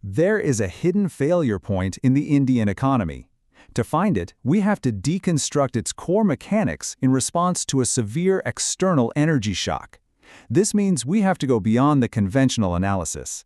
There is a hidden failure point in the Indian economy. To find it, we have to deconstruct its core mechanics in response to a severe external energy shock. This means we have to go beyond the conventional analysis.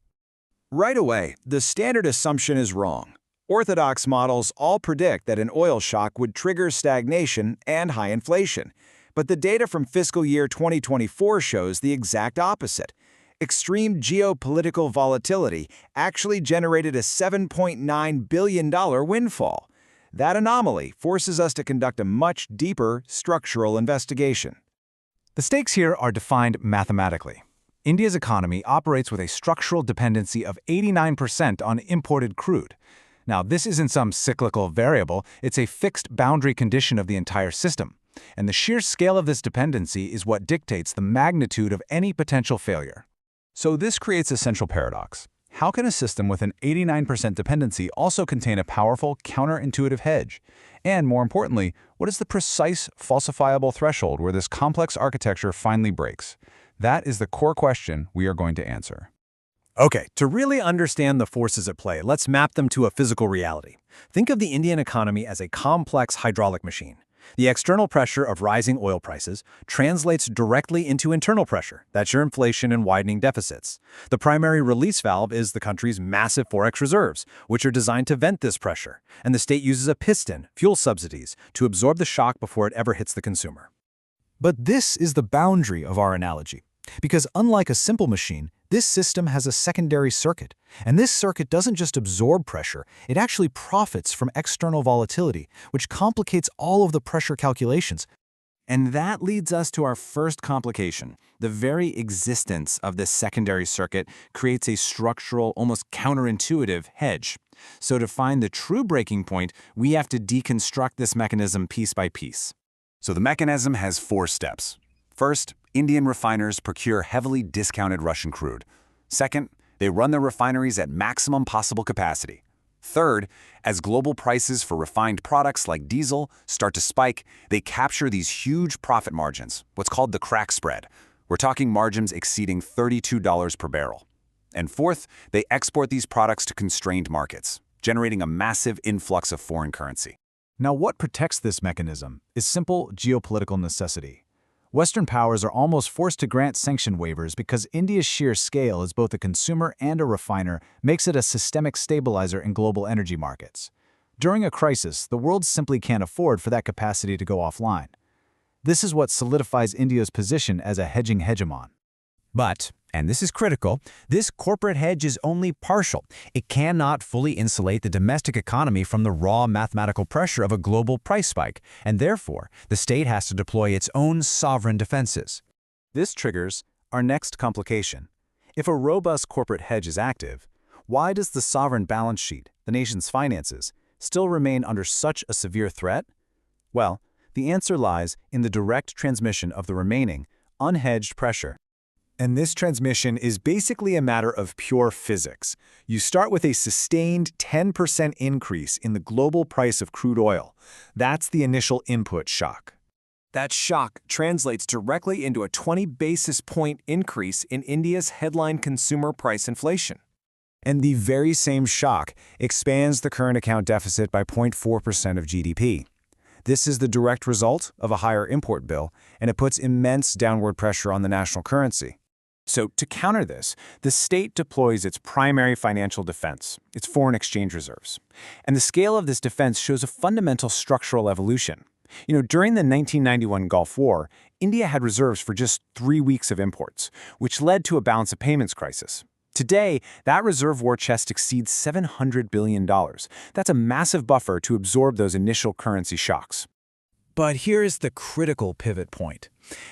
Right away, the standard assumption is wrong. Orthodox models all predict that an oil shock would trigger stagnation and high inflation. But the data from fiscal year 2024 shows the exact opposite. Extreme geopolitical volatility actually generated a $7.9 billion windfall. That anomaly forces us to conduct a much deeper structural investigation. The stakes here are defined mathematically. India's economy operates with a structural dependency of 89% on imported crude. Now, this isn't some cyclical variable, it's a fixed boundary condition of the entire system. And the sheer scale of this dependency is what dictates the magnitude of any potential failure. So this creates a central paradox. How can a system with an 89% dependency also contain a powerful, counterintuitive hedge? And more importantly, what is the precise, falsifiable threshold where this complex architecture finally breaks? That is the core question we are going to answer. Okay, to really understand the forces at play, let's map them to a physical reality. Think of the Indian economy as a complex hydraulic machine. The external pressure of rising oil prices translates directly into internal pressure. That's your inflation and widening deficits. The primary release valve is the country's massive forex reserves, which are designed to vent this pressure. And the state uses a piston, fuel subsidies, to absorb the shock before it ever hits the consumer. But this is the boundary of our analogy. Because unlike a simple machine, this system has a secondary circuit. And this circuit doesn't just absorb pressure, it actually profits from external volatility, which complicates all of the pressure calculations. And that leads us to our first complication. The very existence of this secondary circuit creates a structural, almost counterintuitive hedge. So to find the true breaking point, we have to deconstruct this mechanism piece by piece. So the mechanism has 4 steps. First, Indian refiners procure heavily discounted Russian crude. Second, they run their refineries at maximum possible capacity. Third, as global prices for refined products like diesel start to spike, they capture these huge profit margins, what's called the crack spread. We're talking margins exceeding $32 per barrel. And fourth, they export these products to constrained markets, generating a massive influx of foreign currency. Now, what protects this mechanism is simple geopolitical necessity. Western powers are almost forced to grant sanction waivers because India's sheer scale as both a consumer and a refiner makes it a systemic stabilizer in global energy markets. During a crisis, the world simply can't afford for that capacity to go offline. This is what solidifies India's position as a hedging hegemon. But, and this is critical, this corporate hedge is only partial. It cannot fully insulate the domestic economy from the raw mathematical pressure of a global price spike, and therefore, the state has to deploy its own sovereign defenses. This triggers our next complication. If a robust corporate hedge is active, why does the sovereign balance sheet, the nation's finances, still remain under such a severe threat? Well, the answer lies in the direct transmission of the remaining, unhedged pressure. And this transmission is basically a matter of pure physics. You start with a sustained 10% increase in the global price of crude oil. That's the initial input shock. That shock translates directly into a 20 basis point increase in India's headline consumer price inflation. And the very same shock expands the current account deficit by 0.4% of GDP. This is the direct result of a higher import bill, and it puts immense downward pressure on the national currency. So to counter this, the state deploys its primary financial defense, its foreign exchange reserves. And the scale of this defense shows a fundamental structural evolution. During the 1991 Gulf War, India had reserves for just 3 weeks of imports, which led to a balance of payments crisis. Today, that reserve war chest exceeds $700 billion. That's a massive buffer to absorb those initial currency shocks. But here's the critical pivot point.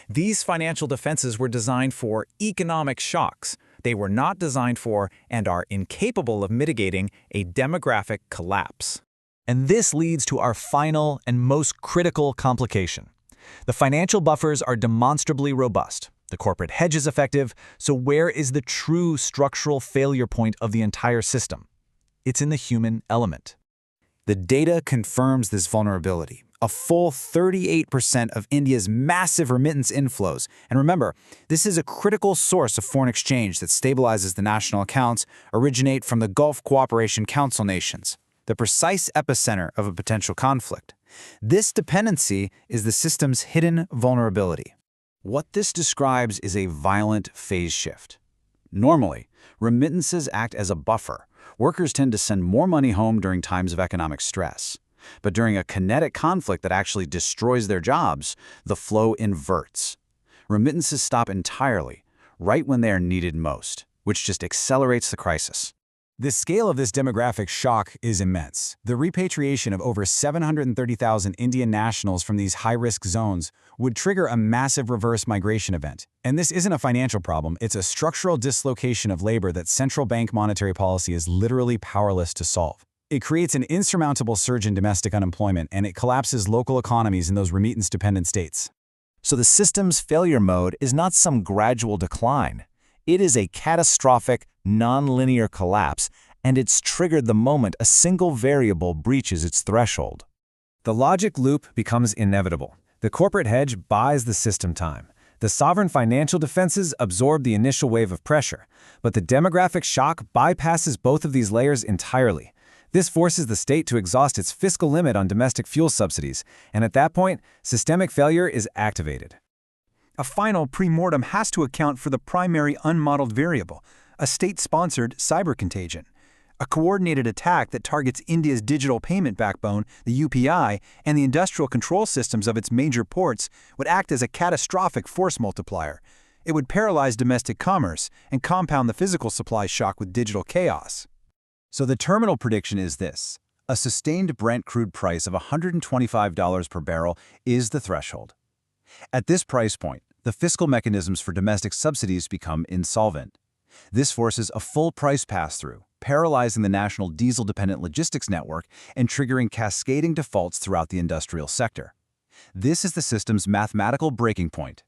These financial defenses were designed for economic shocks. They were not designed for and are incapable of mitigating a demographic collapse. And this leads to our final and most critical complication. The financial buffers are demonstrably robust. The corporate hedge is effective, so where is the true structural failure point of the entire system? It's in the human element. The data confirms this vulnerability. a full 38% of India's massive remittance inflows. And remember, this is a critical source of foreign exchange that stabilizes the national accounts, originate from the Gulf Cooperation Council nations, the precise epicenter of a potential conflict. This dependency is the system's hidden vulnerability. What this describes is a violent phase shift. Normally, remittances act as a buffer. Workers tend to send more money home during times of economic stress. But during a kinetic conflict that actually destroys their jobs, the flow inverts. Remittances stop entirely, right when they are needed most, which just accelerates the crisis. The scale of this demographic shock is immense. The repatriation of over 730,000 Indian nationals from these high-risk zones would trigger a massive reverse migration event. And this isn't a financial problem, it's a structural dislocation of labor that central bank monetary policy is literally powerless to solve. It creates an insurmountable surge in domestic unemployment, and it collapses local economies in those remittance-dependent states. So the system's failure mode is not some gradual decline. It is a catastrophic, non-linear collapse, and it's triggered the moment a single variable breaches its threshold. The logic loop becomes inevitable. The corporate hedge buys the system time. The sovereign financial defenses absorb the initial wave of pressure, but the demographic shock bypasses both of these layers entirely. This forces the state to exhaust its fiscal limit on domestic fuel subsidies, and at that point, systemic failure is activated. A final pre-mortem has to account for the primary unmodeled variable, a state-sponsored cyber contagion. A coordinated attack that targets India's digital payment backbone, the UPI, and the industrial control systems of its major ports would act as a catastrophic force multiplier. It would paralyze domestic commerce and compound the physical supply shock with digital chaos. So the terminal prediction is this: a sustained Brent crude price of $125 per barrel is the threshold. At this price point, the fiscal mechanisms for domestic subsidies become insolvent. This forces a full price pass-through, paralyzing the national diesel-dependent logistics network and triggering cascading defaults throughout the industrial sector. This is the system's mathematical breaking point,